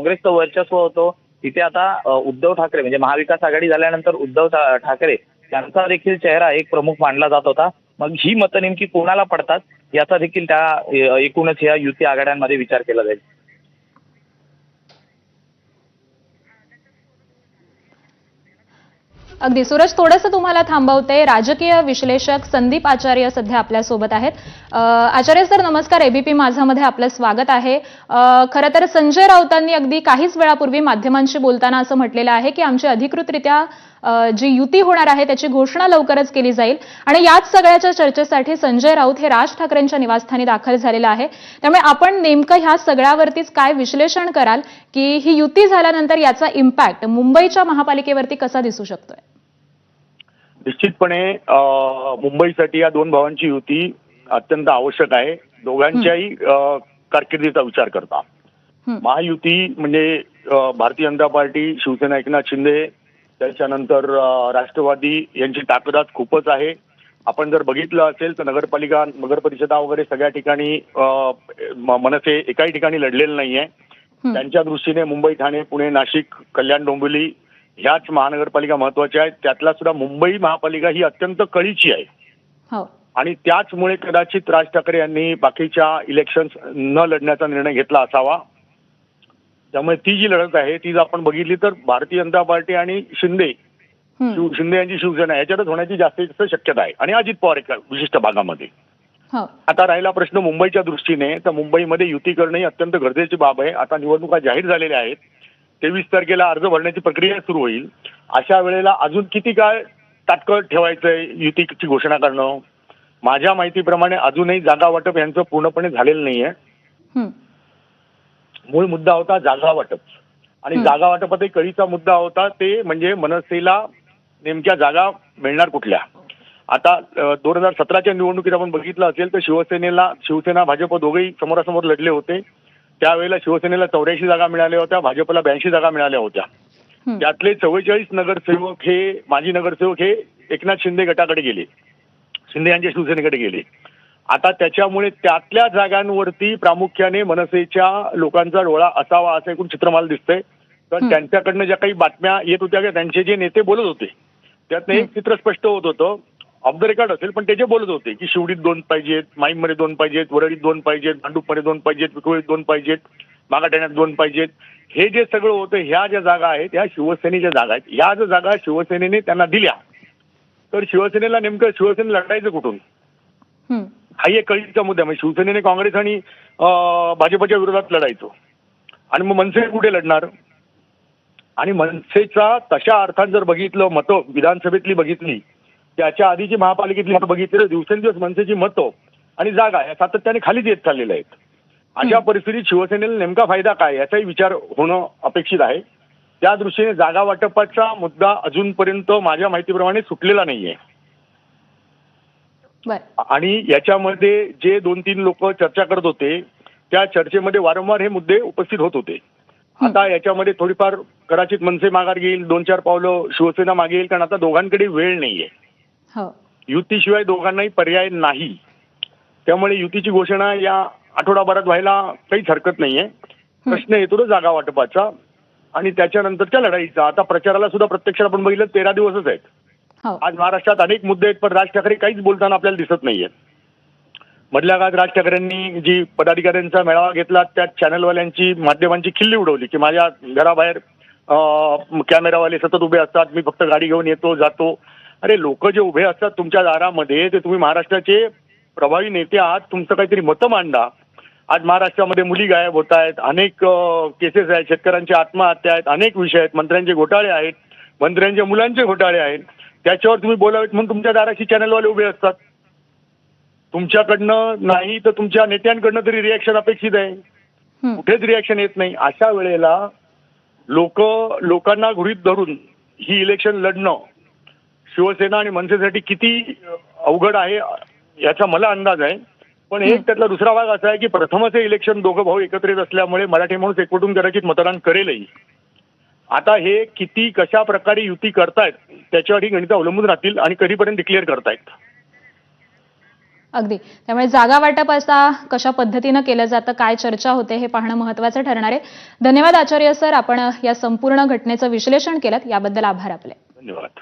काँग्रेसचं वर्चस्व होतं तिथे आता उद्धव ठाकरे म्हणजे महाविकास आघाडी झाल्यानंतर उद्धव ठाकरे त्यांचा देखील चेहरा एक प्रमुख मानला जात होता. मग ही मतं नेमकी कोणाला पडतात याचा देखील त्या एकूणच या युती आघाड्यांमध्ये विचार केला जाईल. अगदी सूरज, थोडंसं तुम्हाला थांबवते. राजकीय विश्लेषक संदीप आचार्य सध्या आपल्या सोबत आहेत. आचार्य सर नमस्कार, एबीपी माझामध्ये आपलं स्वागत आहे. खरं तर संजय राऊतांनी अगदी काहीच वेळापूर्वी माध्यमांशी बोलताना असं म्हटलेलं आहे की आमची अधिकृतरित्या जी युती होणार आहे त्याची घोषणा लवकरच केली जाईल आणि याच सगळ्याच्या चर्चेसाठी संजय राऊत हे राज ठाकरेंच्या निवासस्थानी दाखल झालेला आहे. त्यामुळे आपण नेमकं ह्या सगळ्यावरतीच काय विश्लेषण कराल की ही युती झाल्यानंतर याचा इम्पॅक्ट मुंबईच्या महापालिकेवरती कसा दिसू शकतोय? निश्चितपणे मुंबईसाठी या दोन भावांची युती अत्यंत आवश्यक आहे. दोघांच्याही कारकिर्दीचा विचार करता महायुती म्हणजे भारतीय जनता पार्टी, शिवसेना एकनाथ शिंदे, त्याच्यानंतर राष्ट्रवादी यांची ताकद आज खूपच आहे. आपण जर बघितलं असेल तर नगरपालिका, नगर परिषदा वगैरे सगळ्या ठिकाणी मनसे एकाही ठिकाणी लढलेलं नाहीये. त्यांच्या दृष्टीने मुंबई, ठाणे, पुणे, नाशिक, कल्याण, डोंबिवली ह्याच महानगरपालिका महत्वाच्या आहेत. त्यातला सुद्धा मुंबई महापालिका ही अत्यंत कळीची आहे आणि त्याचमुळे कदाचित राज ठाकरे यांनी बाकीच्या इलेक्शन्स न लढण्याचा निर्णय घेतला असावा. त्यामुळे ती जी लढत आहे ती जर आपण बघितली तर भारतीय जनता पार्टी आणि शिंदे यांची शिवसेना याच्यातच होण्याची जास्तीत जास्त शक्यता आहे आणि अजित पवार एका विशिष्ट भागामध्ये. आता राहिला प्रश्न मुंबईच्या दृष्टीने, तर मुंबईमध्ये युती करणे ही अत्यंत गरजेची बाब आहे. आता निवडणुका जाहीर झालेल्या आहेत. 23 तारखेला अर्ज भरण्याची प्रक्रिया सुरू होईल. अशा वेळेला अजून किती काळ तात्काळ ठेवायचंय युतीची घोषणा करणं? माझ्या माहितीप्रमाणे अजूनही जागा वाटप यांचं पूर्णपणे झालेलं नाहीये. मूळ मुद्दा होता जागा वाटप आणि जागा वाटपातही कळीचा मुद्दा होता ते म्हणजे मनसेला नेमक्या जागा मिळणार कुठल्या. आता 2017च्या निवडणुकीत आपण बघितलं असेल तर शिवसेना भाजप दोघेही समोरासमोर लढले होते. त्यावेळेला शिवसेनेला 84 जागा मिळाल्या होत्या, भाजपला 82 जागा मिळाल्या होत्या. त्यातले 44 नगरसेवक हे माजी नगरसेवक हे एकनाथ शिंदे गटाकडे गेले, शिंदे यांच्या शिवसेनेकडे गेले. आता त्याच्यामुळे त्यातल्या जागांवरती प्रामुख्याने मनसेच्या लोकांचा डोळा असावा असं एकूण चित्र मला दिसतंय. तर त्यांच्याकडनं ज्या काही बातम्या येत होत्या की त्यांचे जे नेते बोलत होते त्यातनं एक चित्र स्पष्ट होत होतं, ऑफ द रेकॉर्ड असेल पण ते जे बोलत होते की शिवडीत 2 पाहिजेत, माईममध्ये 2 पाहिजेत, वरळीत 2 पाहिजेत, भांडूपमध्ये 2 पाहिजेत, विक्रोळीत 2 पाहिजेत, मागाठाण्यात 2 पाहिजेत, हे जे सगळं होतं ह्या ज्या जागा आहेत ह्या शिवसेनेच्या जागा आहेत. ह्या जर जागा शिवसेनेने त्यांना दिल्या तर शिवसेनेला नेमकं शिवसेनेला लढायचं कुठून हाही एक कळीचा मुद्दा. म्हणजे शिवसेनेने काँग्रेस आणि भाजपच्या विरोधात लढायचो आणि मग मनसे कुठे लढणार? आणि मनसेचा तशा अर्थात जर बघितलं मतं विधानसभेतली बघितली, त्याच्या आधीची महापालिकेतली मतं बघितली तर दिवसेंदिवस मनसेची मतं आणि जागा या सातत्याने खालीच येत चाललेल्या आहेत. अशा परिस्थितीत शिवसेनेला नेमका फायदा काय याचाही विचार होणं अपेक्षित आहे. त्या दृष्टीने जागा वाटपाचा मुद्दा अजूनपर्यंत माझ्या माहितीप्रमाणे सुटलेला नाहीये आणि याच्यामध्ये जे 2-3 लोक चर्चा करत होते त्या चर्चेमध्ये वारंवार हे मुद्दे उपस्थित होत होते. आता याच्यामध्ये थोडीफार कदाचित मनसे माघार घेईल, 2-4 पावलं शिवसेना मागे येईल, कारण आता दोघांकडे वेळ नाहीये. युतीशिवाय दोघांनाही पर्याय नाही. त्यामुळे युतीची घोषणा या आठवडाभरात व्हायला काहीच हरकत नाहीये. प्रश्न येतो तो जागा वाटपाचा आणि त्याच्यानंतरच्या लढाईचा. आता प्रचाराला सुद्धा प्रत्यक्षात आपण बघितलं 13 दिवसच आहेत. आज महाराष्ट्रात अनेक मुद्दे आहेत पण राज ठाकरे काहीच बोलताना आपल्याला दिसत नाहीये. मधल्या काळात राज ठाकरेंनी जी पदाधिकाऱ्यांचा मेळावा घेतला त्यात चॅनलवाल्यांची माध्यमांची खिल्ली उडवली की माझ्या घराबाहेर कॅमेरावाले सतत उभे असतात, मी फक्त गाडी घेऊन येतो जातो. अरे लोक जे उभे असतात तुमच्या दारामध्ये ते तुम्ही महाराष्ट्राचे प्रभावी नेते आहात, तुमचं काहीतरी मतं मांडा. आज महाराष्ट्रामध्ये मुली गायब होत आहेत, अनेक केसेस आहेत, शेतकऱ्यांची आत्महत्या आहेत, अनेक विषय आहेत, मंत्र्यांचे घोटाळे आहेत, मंत्र्यांच्या मुलांचे घोटाळे आहेत. त्याच्यावर तुम्ही बोलावेत म्हणून तुमच्या दाराशी चॅनलवाले उभे असतात. तुमच्याकडनं नाही तर तुमच्या नेत्यांकडनं तरी रिॲक्शन अपेक्षित आहे, कुठेच रिॲक्शन येत नाही. अशा वेळेला लोकांना गृहीत धरून ही इलेक्शन लढणं शिवसेना आणि मनसेसाठी किती अवघड आहे याचा मला अंदाज आहे. पण एक त्यातला दुसरा भाग असा आहे की प्रथमच हे इलेक्शन दोघं भाऊ एकत्रित असल्यामुळे मराठी माणूस एकवटून कदाचित मतदान करेलही. आता हे किती कशा प्रकारे युती करतायत त्याच्यावर ही गणितं अवलंबून राहतील आणि कधीपर्यंत डिक्लेअर करतायत. अगदी. त्यामुळे जागा वाटप असा कशा पद्धतीनं केलं जातं, काय चर्चा होते हे पाहणं महत्त्वाचं ठरणार आहे. धन्यवाद आचार्य सर, आपण या संपूर्ण घटनेचं विश्लेषण केलं याबद्दल आभार आपले. धन्यवाद.